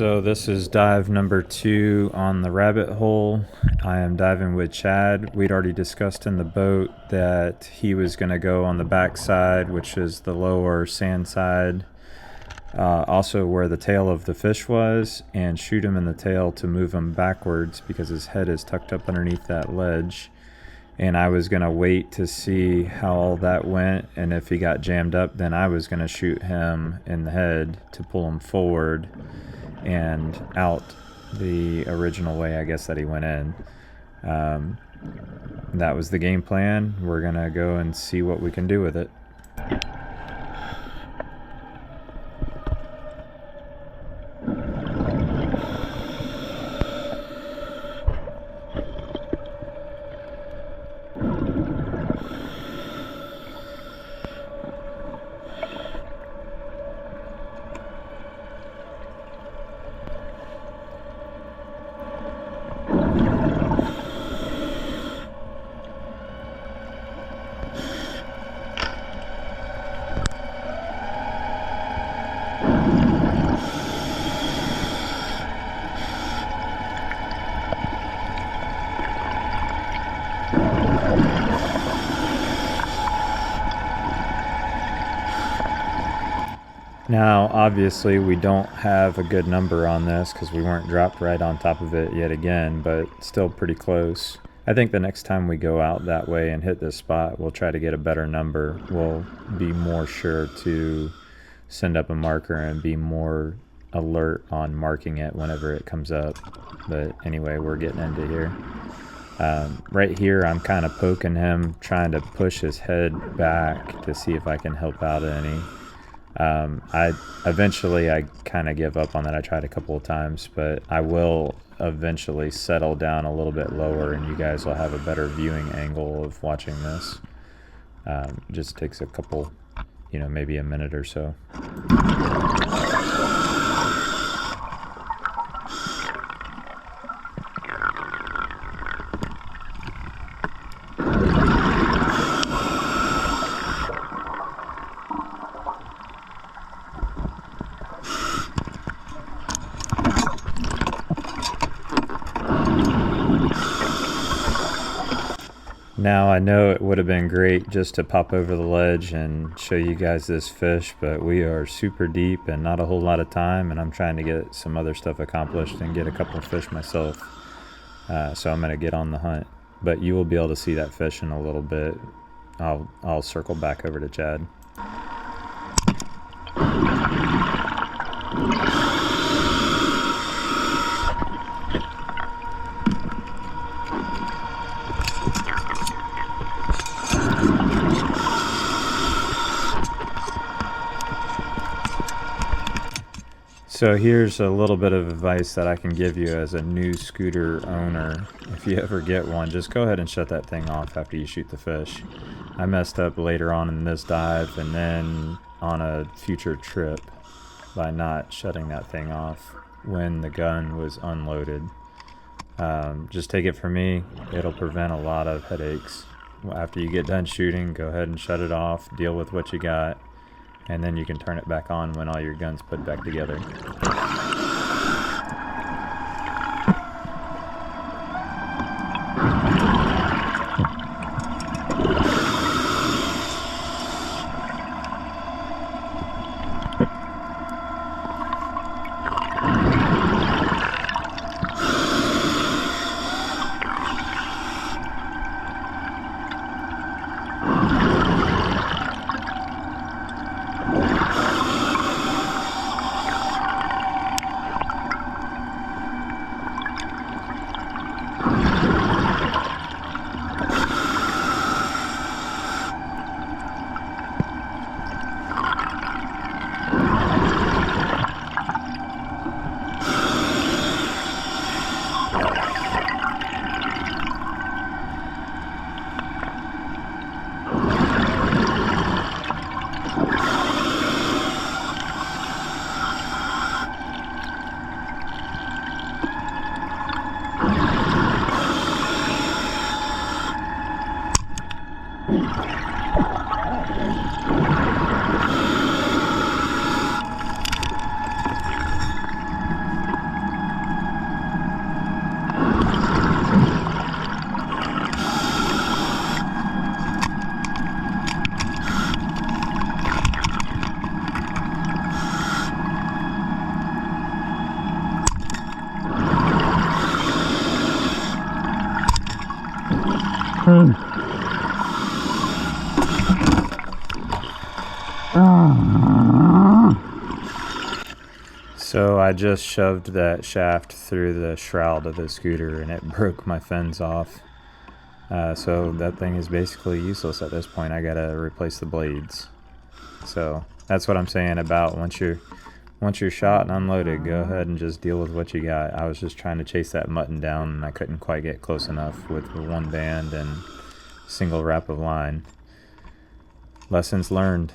So this is dive number 2 on the rabbit hole. I am diving with Chad. We'd already discussed in the boat that he was going to go on the back side, which is the lower sand side, also where the tail of the fish was, and shoot him in the tail to move him backwards because his head is tucked up underneath that ledge. And I was going to wait to see how all that went, and if he got jammed up, then I was going to shoot him in the head to pull him forward and out the original way, I guess, that he went in. That was the game plan. We're going to go and see what we can do with it. Now, obviously, we don't have a good number on this because we weren't dropped right on top of it yet again, but still pretty close. I think the next time we go out that way and hit this spot, we'll try to get a better number. We'll be more sure to send up a marker and be more alert on marking it whenever it comes up. But anyway, we're getting into here. Right here, I'm kind of poking him, trying to push his head back to see if I can help out any. I kind of give up on that. I tried a couple of times, but I will eventually settle down a little bit lower, and you guys will have a better viewing angle of watching this. Just takes a couple, maybe a minute or so. Now, I know it would have been great just to pop over the ledge and show you guys this fish, but we are super deep and not a whole lot of time, and I'm trying to get some other stuff accomplished and get a couple of fish myself. So I'm going to get on the hunt, but you will be able to see that fish in a little bit. I'll circle back over to Chad. So here's a little bit of advice that I can give you as a new scooter owner. If you ever get one, just go ahead and shut that thing off after you shoot the fish. I messed up later on in this dive and then on a future trip by not shutting that thing off when the gun was unloaded. Just take it from me, it'll prevent a lot of headaches. After you get done shooting, go ahead and shut it off, deal with what you got, and then you can turn it back on when all your guns put back together. So I just shoved that shaft through the shroud of the scooter and it broke my fins off. So that thing is basically useless at this point. I gotta replace the blades. So that's what I'm saying about once you're shot and unloaded, go ahead and just deal with what you got. I was just trying to chase that mutton down and I couldn't quite get close enough with one band and single wrap of line. Lessons learned.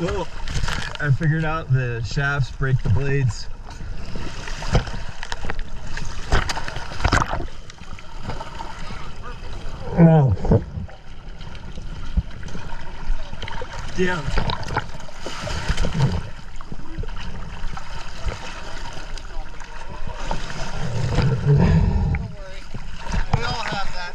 Well, I figured out the shafts break the blades. No. Yeah. Don't worry. We all have that.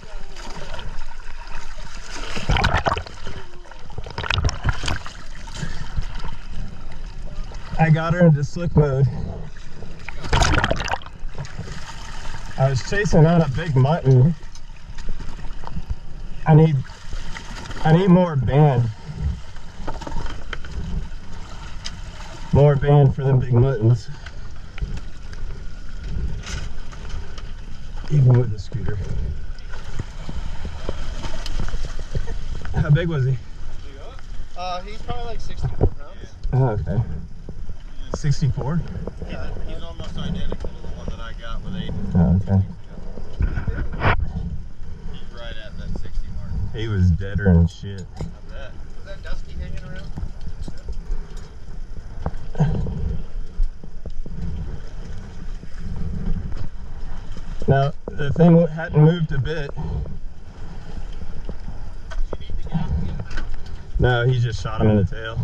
I got her into slick mode. I was chasing out a big mutton. I need more band. More band for them big muttons. Even with the scooter. How big was he? He's probably like 64 pounds. Oh, okay. 64? Yeah, he's almost identical to the one that I got with 80. Oh, okay. He's right at that 60 mark. He was deader than shit. I bet. Was that Dusty hanging around? Now, the thing hadn't moved a bit. You need the gap to get him out. No, he just shot him in the tail.